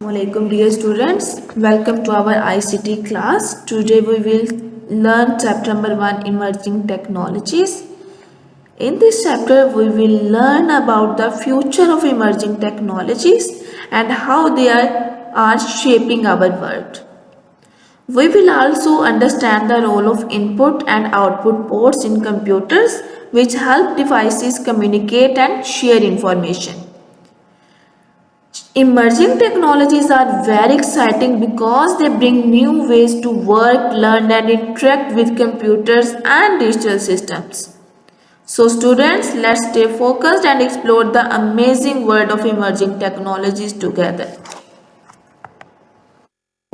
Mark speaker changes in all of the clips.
Speaker 1: Assalamualaikum dear students, welcome to our ICT class. Today we will learn chapter number 1 emerging technologies. In this chapter we will learn about the future of emerging technologies and how they are shaping our world. We will also understand the role of input and output ports in computers which help devices communicate and share information. Emerging technologies are very exciting because they bring new ways to work, learn and interact with computers and digital systems. So students, let's stay focused and explore the amazing world of emerging technologies together.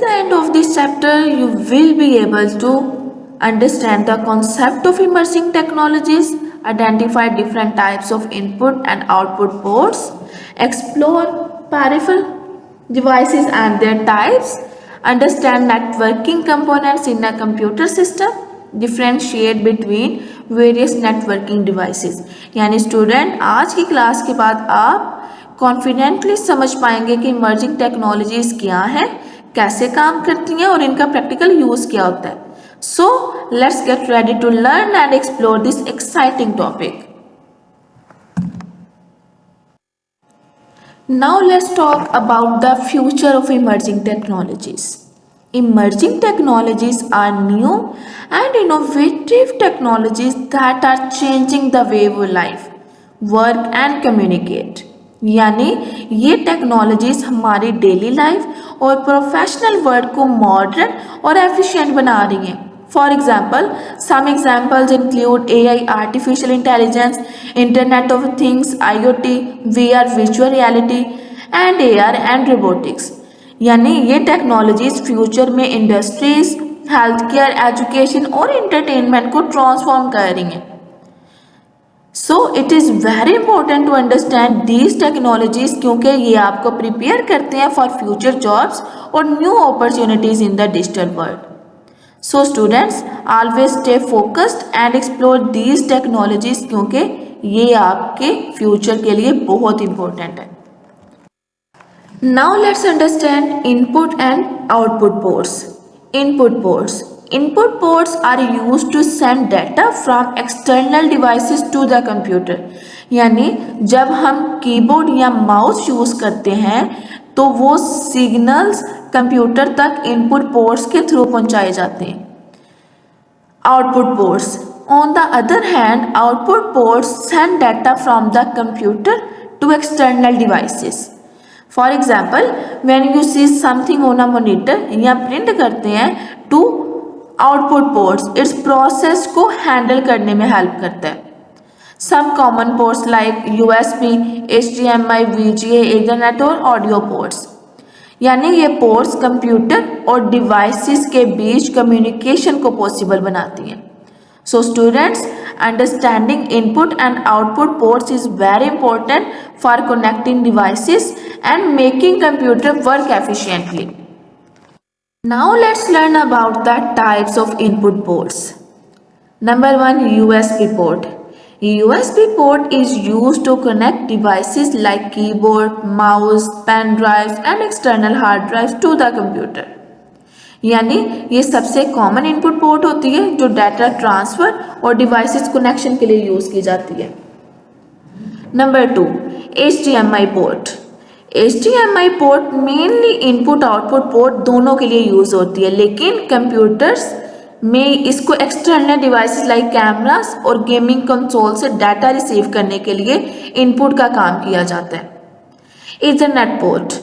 Speaker 1: At the end of this chapter, you will be able to understand the concept of emerging technologies, identify different types of input and output ports, explore peripheral devices and their types, understand networking components in a computer system, differentiate between various networking devices. यानी student आज की class के बाद आप confidently समझ पाएंगे कि emerging technologies क्या हैं, कैसे काम करती हैं और इनका प्रैक्टिकल यूज क्या होता है. So let's get ready to learn and explore this exciting topic. Now let's talk about the future of emerging technologies. Emerging technologies are new and innovative technologies that are changing the way we live, work and communicate. यानी ये technologies हमारी daily life और professional world को modern और efficient बना रही हैं. For example, some examples include AI, artificial intelligence, Internet of Things, IoT, VR, virtual reality, and AR and robotics. यानी ये टेक्नोलॉजीज फ्यूचर में इंडस्ट्रीज, हेल्थ केयर, एजुकेशन और एंटरटेनमेंट को ट्रांसफॉर्म कर रही हैं. So it is very important to understand these technologies क्योंकि ये आपको प्रिपेयर करते हैं फॉर फ्यूचर जॉब्स और new opportunities in the digital world. So students, always stay focused and explore these technologies क्योंकि ये आपके फ्यूचर के लिए बहुत इम्पोर्टेंट है. Now let's understand input and output ports. Input ports. Input ports are used to send data from external devices to the computer. यानी जब हम कीबोर्ड या माउस यूज करते हैं तो वो सिग्नल्स कंप्यूटर तक इनपुट पोर्ट्स के थ्रू पहुंचाए जाते हैं. Output ports. On the other hand, output ports send data from the computer to external devices. For example, when you see something on a monitor या प्रिंट करते हैं to output ports, it's process को handle करने में help करता है. Some common ports like USB, HDMI, VGA, Ethernet और audio ports. यानी ये पोर्ट्स कंप्यूटर और डिवाइसेस के बीच कम्युनिकेशन को पॉसिबल बनाती हैं. So students, understanding input and output ports is very important for connecting devices and making computer work efficiently. Now let's learn about the types of input ports. Number 1, USB port. USB port is used to connect devices like keyboard, mouse, pen drives and external hard drives to the computer. यानी ये सबसे common input port होती है जो data transfer और devices connection के लिए use की जाती है. Number 2, HDMI port. HDMI port mainly input output port दोनों के लिए यूज होती है, लेकिन कंप्यूटर्स में इसको एक्सटर्नल डिवाइसेस लाइक कैमरास और गेमिंग कंसोल से डाटा रिसीव करने के लिए इनपुट का काम किया जाता है. Ethernet port.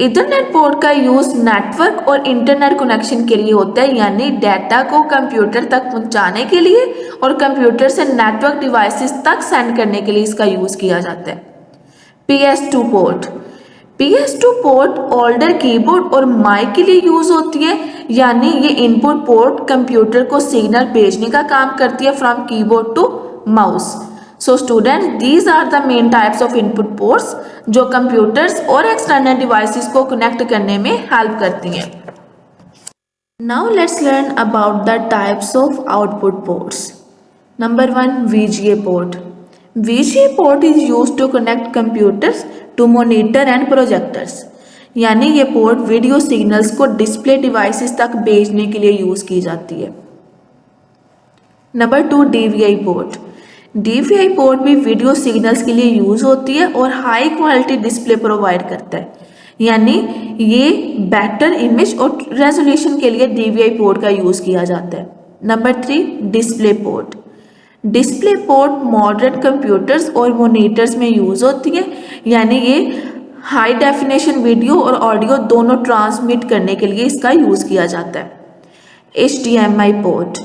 Speaker 1: इथरनेट पोर्ट का यूज नेटवर्क और इंटरनेट कनेक्शन के लिए होता है, यानी डाटा को कंप्यूटर तक पहुंचाने के लिए और कंप्यूटर से नेटवर्क डिवाइसेस तक सेंड करने के लिए इसका यूज किया जाता है. PS2 port. PS2 port older keyboard और माइक के लिए यूज होती है, यानी ये इनपुट पोर्ट कंप्यूटर को सिग्नल भेजने का काम करती है from keyboard to mouse. So student, these are the main types of input ports जो कंप्यूटर्स और एक्सटर्नल डिवाइसेस को कनेक्ट करने में हेल्प करती हैं. Now let's learn about the types of output ports. Number 1, VGA port. VGA port is used to connect computers to monitor and projectors. यानी ये port video signals को display devices तक भेजने के लिए यूज़ की जाती है। Number 2, DVI port. DVI port भी वीडियो सिग्नल्स के लिए यूज़ होती है और हाई क्वालिटी डिस्प्ले प्रोवाइड करता है, यानी ये बेटर इमेज और रेजोल्यूशन के लिए DVI पोर्ट का यूज़ किया जाता है। Number 3, display port. Display port modern computers और मॉनिटर्स में यूज़ होती है, यानी ये हाई डेफिनेशन वीडियो और ऑडियो दोनों ट्रांसमिट करने के लिए इसका यूज़ किया जाता है। HDMI port.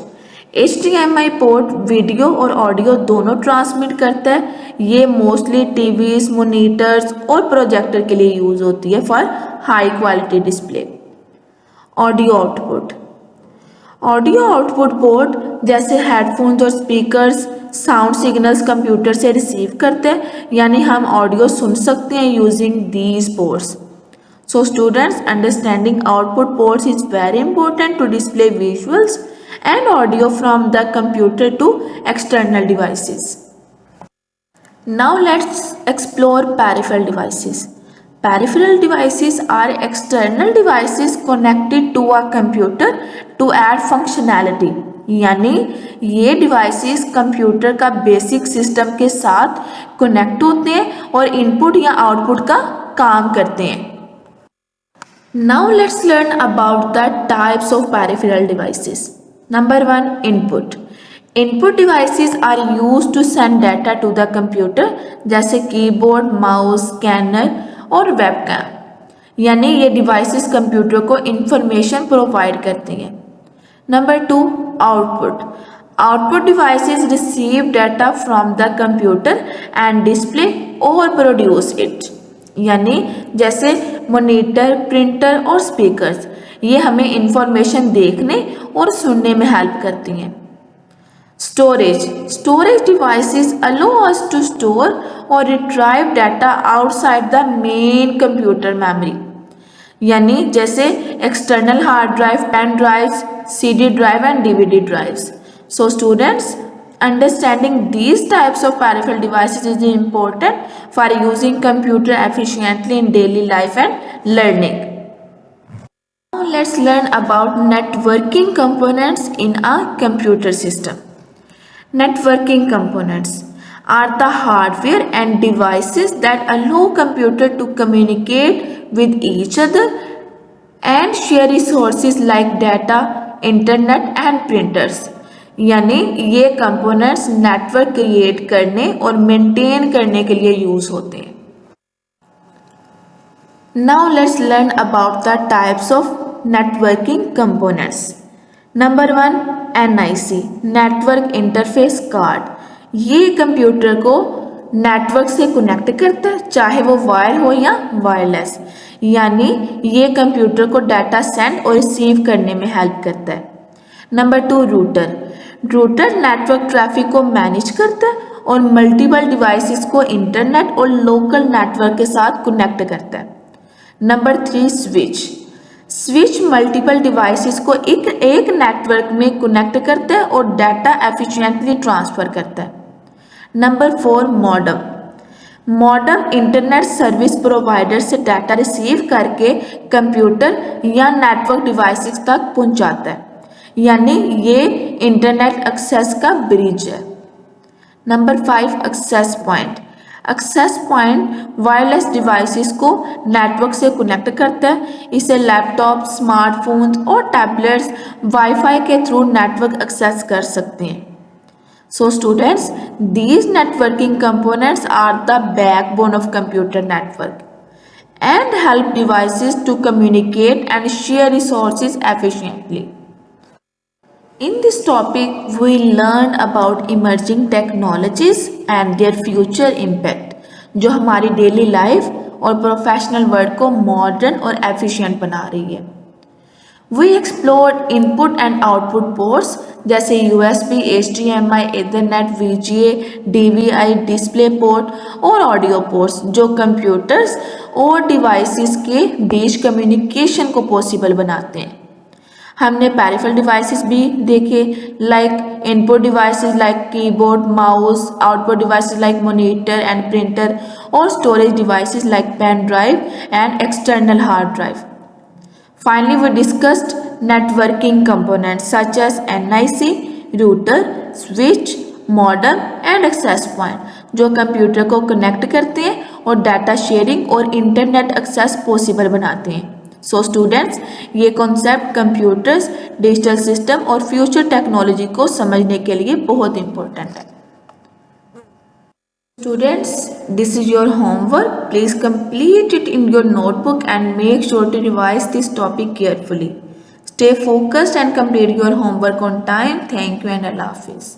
Speaker 1: HDMI port video और ऑडियो दोनों ट्रांसमिट करता है। ये मोस्टली टीवीज, मॉनिटर्स और प्रोजेक्टर के लिए यूज़ होती है for high quality display. Audio output. Audio output port जैसे हेडफोन्स और स्पीकर्स साउंड सिग्नल्स कंप्यूटर से रिसीव करते हैं, यानी हम ऑडियो सुन सकते हैं using these ports. So students, understanding output ports is very important to display visuals and audio from the computer to external devices. Now let's explore peripheral devices. Peripheral devices are external devices connected to a computer to add functionality. यानी ये devices computer का basic system के साथ connect होते हैं और input या output का काम करते हैं। Now let's learn about the types of peripheral devices. Number 1, input. Input devices are used to send data to the computer, जैसे कीबोर्ड, माउस, स्कैनर और वेबकैम, यानी ये डिवाइसेस कंप्यूटर को इंफॉर्मेशन प्रोवाइड करती हैं। Number 2, output. Output devices receive data from the computer and display और produce it, यानी जैसे मॉनिटर, प्रिंटर और स्पीकर्स, ये हमें इंफॉर्मेशन देखने और सुनने में हेल्प करती हैं। Storage. Storage devices allow us to store और retrieve data outside the main computer memory, यानी जैसे external hard drive, pen drives, CD drive and DVD drives. So students, understanding these types of peripheral devices is important for using computer efficiently in daily life and learning. Now let's learn about networking components in a computer system. Networking components are the hardware and devices that allow computer to communicate with each other and share resources like data, internet and printers. यानी ये components network create करने और maintain करने के लिए use होते हैं। Now let's learn about the types of networking components. Number 1, NIC, network interface card. ये कंप्यूटर को नेटवर्क से कनेक्ट करता है, चाहे वो वायर हो या वायरलेस, यानी ये कंप्यूटर को डाटा सेंड और रिसीव करने में हेल्प करता है। Number 2, router. Router network traffic को मैनेज करता है और मल्टीपल डिवाइसेस को इंटरनेट और लोकल नेटवर्क के साथ कनेक्ट करता है। Number 3, switch. Switch multiple devices को एक नेटवर्क में कनेक्ट करता है और डाटा एफिशिएंटली ट्रांसफर करता है। Number 4, modem. Modem internet service provider से डाटा रिसीव करके कंप्यूटर या नेटवर्क डिवाइसेस तक पहुंचाता है, यानी ये इंटरनेट एक्सेस का ब्रिज है। Number 5, access point. Access point wireless devices को नेटवर्क से कनेक्ट करता है। इसे लैपटॉप, स्मार्टफोन्स और टैबलेट्स वाईफाई के थ्रू नेटवर्क एक्सेस कर सकते हैं। So students, these networking components are the backbone of computer network and help devices to communicate and share resources efficiently. In this topic, we learn about emerging technologies and their future impact, जो हमारी daily life और professional world को modern और efficient बना रही है। We explored input and output ports जैसे USB, HDMI, Ethernet, VGA, DVI, display port और ऑडियो पोर्ट्स, जो कंप्यूटर्स और डिवाइसेस के बीच कम्युनिकेशन को पॉसिबल बनाते हैं। हमने पेरिफेरल डिवाइसेस भी देखे, like input devices like keyboard, mouse, output devices like monitor and printer, और storage devices like pen drive and external hard drive. Finally, we discussed networking components such as NIC, router, switch, modem and access point, जो computer को connect करते हैं और data sharing और internet access possible बनाते हैं. So students, ये concept computers, digital system और फ्यूचर टेक्नोलॉजी को समझने के लिए बहुत इंपॉर्टेंट है. Students, this is your homework. Please complete it in your notebook and make sure to revise this topic carefully. Stay focused and complete your homework on time. Thank you and Allah Hafiz.